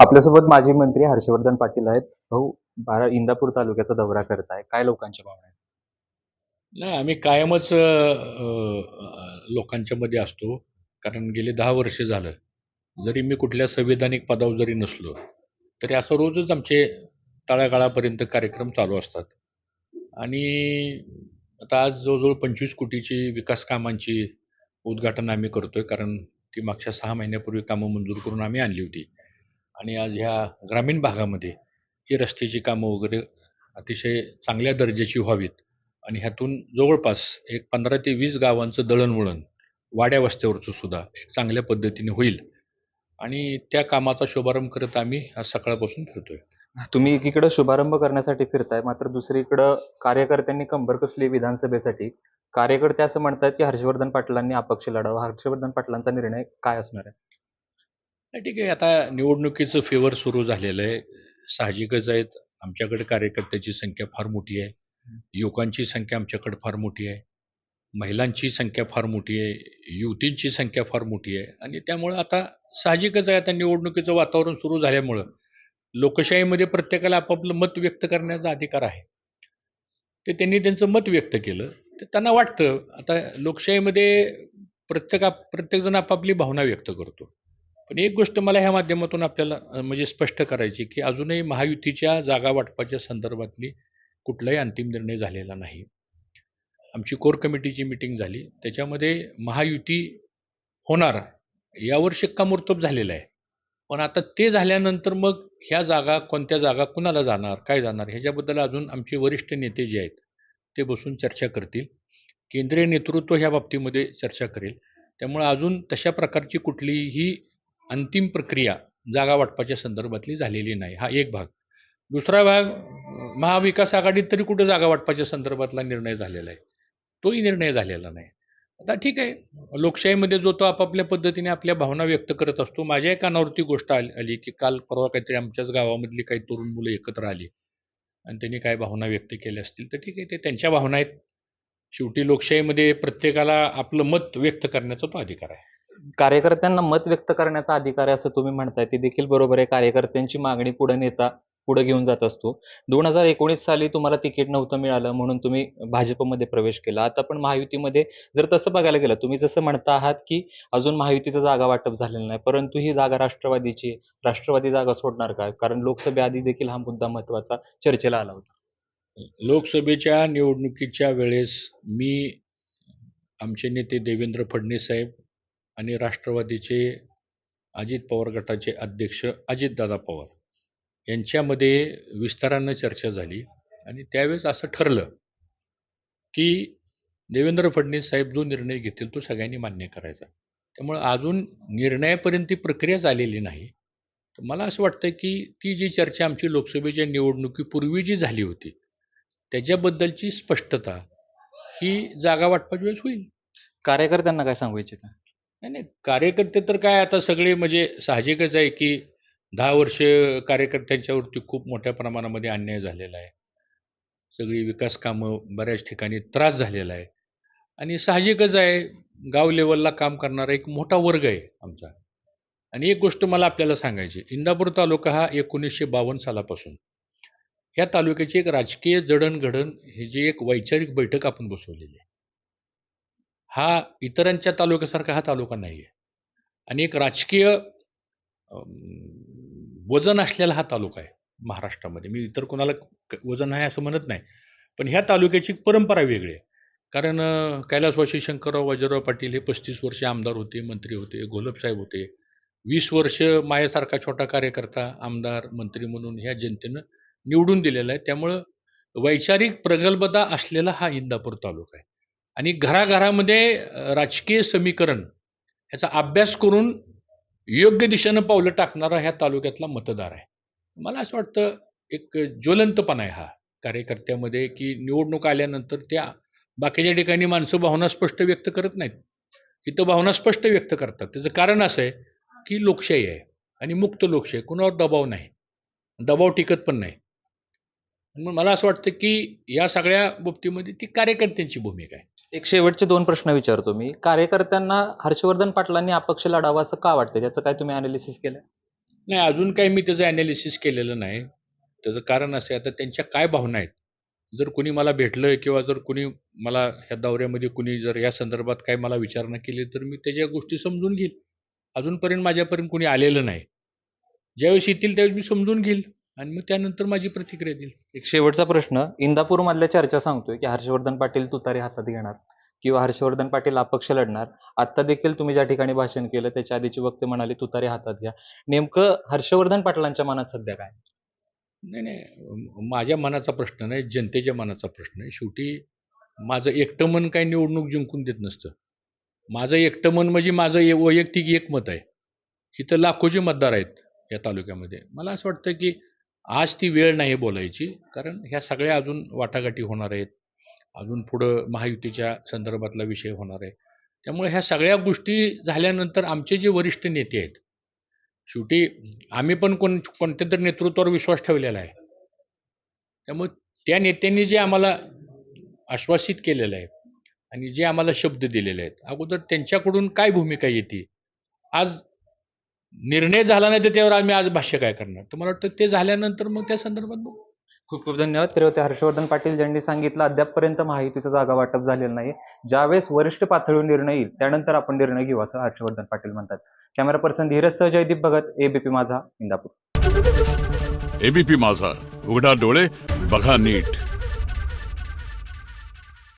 आपल्यासोबत माजी मंत्री हर्षवर्धन पाटील आहेत. भाऊ, इंदापूर तालुक्याचा दौरा करताय. काय लोकांच्या भावना आहेत? नाही, आम्ही कायमच लोकांच्या मध्ये असतो. कारण गेली 10 वर्ष झालं. जरी मी कुठल्या संविधानिक पदावर जरी नसलो, तरी असं रोजच आमचे तळागाळापर्यंत कार्यक्रम चालू असतात. आणि आता आज जवळ-जवळ 25 कोटीची विकास कामांची उद्घाटन आम्ही करतोय. कारण ती मागच्या 6 महिन्यापूर्वी कामं मंजूर करून आम्ही आणली होती. आणि आज ह्या ग्रामीण भागामध्ये ही रस्त्याची कामं वगैरे अतिशय चांगल्या दर्जाची व्हावीत आणि ह्यातून जवळपास एक 15 ते 20 गावांचं दळणवळण वाड्या वस्त्यावरचं सुद्धा एक चांगल्या पद्धतीने होईल आणि त्या कामाचा शुभारंभ करत आम्ही आज सकाळपासून फिरतोय. तुम्ही एकीकडे शुभारंभ करण्यासाठी फिरताय, मात्र दुसरीकडं कार्यकर्त्यांनी कंबर कसली विधानसभेसाठी. कार्यकर्ते असं म्हणतात की हर्षवर्धन पाटलांनी अपक्ष लढावं. हर्षवर्धन पाटलांचा निर्णय काय असणार आहे? नाही, ठीक आहे. आता निवडणुकीचं फेवर सुरू झालेलं आहे. साहजिकच आहेत. आमच्याकडे कार्यकर्त्याची संख्या फार मोठी आहे. युवकांची संख्या आमच्याकडे फार मोठी आहे. महिलांची संख्या फार मोठी आहे. युवतींची संख्या फार मोठी आहे आणि त्यामुळं आता साहजिकच आहे. आता निवडणुकीचं वातावरण सुरू झाल्यामुळं लोकशाहीमध्ये प्रत्येकाला आपापलं मत व्यक्त करण्याचा अधिकार आहे. ते त्यांनी त्यांचं मत व्यक्त केलं. तर त्यांना वाटतं आता लोकशाहीमध्ये प्रत्येकजण आपापली भावना व्यक्त करतो. पण एक गोष्ट मला ह्या माध्यमातून आपल्याला म्हणजे स्पष्ट करायची, की अजूनही महायुतीच्या जागा वाटपाच्या संदर्भातली कुठलाही अंतिम निर्णय झालेला नाही. आमची कोर कमिटीची मीटिंग झाली. त्याच्यामध्ये महायुती होणार यावर शिक्कामोर्तब झालेलं आहे. पण आता ते झाल्यानंतर मग ह्या जागा, कोणत्या जागा कुणाला जाणार, काय जाणार ह्याच्याबद्दल अजून आमचे वरिष्ठ नेते जे आहेत, ते बसून चर्चा करतील. केंद्रीय नेतृत्व ह्या बाबतीमध्ये चर्चा करेल. त्यामुळे अजून तशा प्रकारची कुठलीही अंतिम प्रक्रिया जागा वाटपाच्या संदर्भातली झालेली नाही. हा एक भाग. दुसरा भाग महाविकास आघाडीत तरी कुठे जागा वाटपाच्या संदर्भातला निर्णय झालेला आहे. तोही निर्णय झालेला नाही. आता ठीक आहे, लोकशाहीमध्ये जो तो आपापल्या पद्धतीने आपल्या भावना व्यक्त करत असतो. माझ्याही कानावरती गोष्ट आली, की काल परवा काहीतरी आमच्याच गावामधली काही तरुण मुलं एकत्र आली आणि त्यांनी काय भावना व्यक्त केल्या असतील, तर ठीक आहे, ते त्यांच्या भावना आहेत. शेवटी लोकशाहीमध्ये प्रत्येकाला आपलं मत व्यक्त करण्याचा तो अधिकार आहे. कार्यकर्त्यांना मत व्यक्त करण्याचा अधिकार आहे असं तुम्ही म्हणताय, ते देखील बरोबर आहे. कार्यकर्त्यांची मागणी पुढे घेऊन जात असतो. 2019 साली तुम्हाला तिकीट नव्हतं मिळालं म्हणून तुम्ही भाजपमध्ये प्रवेश केला. आता पण महायुतीमध्ये जर तसं बघायला गेलं, तुम्ही जसं म्हणता आहात की अजून महायुतीचं जागा वाटप झालेलं नाही, परंतु ही जागा राष्ट्रवादीची आहे. राष्ट्रवादी जागा सोडणार का? कारण लोकसभेआधी देखील हा मुद्दा महत्त्वाचा चर्चेला आला होता. लोकसभेच्या निवडणुकीच्या वेळेस मी, आमचे नेते देवेंद्र फडणवीस साहेब आणि राष्ट्रवादीचे अजित पवार गटाचे अध्यक्ष अजितदादा पवार यांच्यामध्ये विस्तारानं चर्चा झाली आणि त्यावेळेस असं ठरलं, की देवेंद्र फडणवीस साहेब जो निर्णय घेतील तो सगळ्यांनी मान्य करायचा. त्यामुळं अजून निर्णयापर्यंत ती प्रक्रिया झालेली नाही. तर मला असं वाटतं, की ती जी चर्चा आमची लोकसभेच्या निवडणुकीपूर्वी जी झाली होती, त्याच्याबद्दलची स्पष्टता ही जागा वाटपाच्या वेळेस होईल. कार्यकर्त्यांना काय सांगू इच्छिता? नाही, नाही. कार्यकर्ते तर काय आता सगळे म्हणजे साहजिकच आहे, की 10 वर्ष कार्यकर्त्यांच्यावरती खूप मोठ्या प्रमाणामध्ये अन्याय झालेला आहे. सगळी विकास कामं बऱ्याच ठिकाणी त्रास झालेला आहे आणि साहजिकच आहे, गाव लेव्हलला काम करणारा एक मोठा वर्ग आहे आमचा. आणि एक गोष्ट मला आपल्याला सांगायची आहे, इंदापूर तालुका हा 1952 सालापासून ह्या तालुक्याची एक राजकीय जडणघडण ही जी एक वैचारिक बैठक आपण बसवलेली आहे. हा इतरांच्या तालुक्यासारखा हा तालुका नाही आहे आणि एक राजकीय वजन असलेला हा तालुका आहे महाराष्ट्रामध्ये. मी इतर कोणाला वजन आहे असं म्हणत नाही. पण ह्या तालुक्याची परंपरा वेगळी आहे. कारण कैलासवासी शंकरराव बाजीराव पाटील हे 35 वर्ष आमदार होते, मंत्री होते, घोलपसाहेब होते. 20 वर्ष माझ्यासारखा छोटा कार्यकर्ता, आमदार, मंत्री म्हणून ह्या जनतेनं निवडून दिलेला आहे. त्यामुळं वैचारिक प्रगल्भता असलेला हा इंदापूर तालुका आहे. आणि घराघरामध्ये राजकीय समीकरण ह्याचा अभ्यास करून योग्य दिशेनं पावलं टाकणारा ह्या तालुक्यातला मतदार आहे. मला असं वाटतं एक ज्वलंतपणा आहे हा कार्यकर्त्यामध्ये, की निवडणूक आल्यानंतर त्या बाकीच्या ठिकाणी माणसं भावना स्पष्ट व्यक्त करत नाहीत. इथं भावना स्पष्ट व्यक्त करतात. त्याचं कारण असं आहे, की लोकशाही आहे आणि मुक्त लोकशाही. कुणावर दबाव नाही. दबाव टिकत पण नाही. मग मला असं वाटतं, की या सगळ्या बाबतीमध्ये ती कार्यकर्त्यांची भूमिका आहे. एक शेवटचे 2 प्रश्न विचारतो मी. कार्यकर्त्यांना हर्षवर्धन पाटलांनी अपक्ष लढावं असं का वाटतं? त्याचं काय तुम्ही एनालिसिस केलंय? नाही, अजून काही मी त्याचं ॲनालिसिस केलेलं नाही. त्याचं कारण असं आहे, आता त्यांच्या काय भावना आहेत. जर कुणी मला भेटलं किंवा जर कुणी मला ह्या दौऱ्यामध्ये कुणी जर या संदर्भात काही मला विचारणा केली, तर मी त्याच्या गोष्टी समजून घेईल. अजूनपर्यंत माझ्यापर्यंत कुणी आलेलं नाही. ज्यावेळेस येतील त्यावेळेस मी समजून घेईल आणि मग त्यानंतर माझी प्रतिक्रिया देईल. एक शेवटचा प्रश्न, इंदापूरमधल्या चर्चा सांगतोय की हर्षवर्धन पाटील तुतारी हातात घेणार किंवा हर्षवर्धन पाटील अपक्ष लढणार. आता देखील तुम्ही ज्या ठिकाणी भाषण केलं त्याच्या आधीची वक्ते म्हणाली तुतारी हातात घ्या. नेमकं हर्षवर्धन पाटलांच्या मनात सध्या काय? नाही, नाही. माझ्या मनाचा प्रश्न नाही, जनतेच्या मनाचा प्रश्न आहे. शेवटी माझं एकटं मन काही निवडणूक जिंकून देत नसतं. माझं एकटं मन म्हणजे माझं वैयक्तिक एक मत आहे. तिथं लाखोचे मतदार आहेत या तालुक्यामध्ये. मला असं वाटतं की आज ती वेळ नाही बोलायची, कारण ह्या सगळ्या अजून वाटाघाटी होणार आहेत. अजून पुढं महायुतीच्या संदर्भातला विषय होणार आहे. त्यामुळे ह्या सगळ्या गोष्टी झाल्यानंतर आमचे जे वरिष्ठ नेते आहेत, शेवटी आम्ही पण कोणत्या तरी नेतृत्वावर विश्वास ठेवलेला आहे. त्यामुळे त्या नेत्यांनी जे आम्हाला आश्वासित केलेलं आहे आणि जे आम्हाला शब्द दिलेले आहेत, अगोदर त्यांच्याकडून काय भूमिका येते, आज निर्णय झाला नाही तर त्यावर आम्ही आज भाष्य काय करणार. तर मला वाटतं ते झाल्यानंतर मग त्या संदर्भात बघू. खूप खूप धन्यवाद. तर होते हर्षवर्धन पाटील ज्यांनी सांगितलं अद्यापपर्यंत महायुतीचं जागा वाटप झालेलं नाही. ज्यावेळेस वरिष्ठ पातळीवर निर्णय येईल त्यानंतर आपण निर्णय घेऊ असं हर्षवर्धन पाटील म्हणतात. कॅमेरा पर्सन धीरजसह जयदीप भगत, एबीपी माझा, इंदापूर. एबीपी माझा, उघडा डोळे बघा नीट.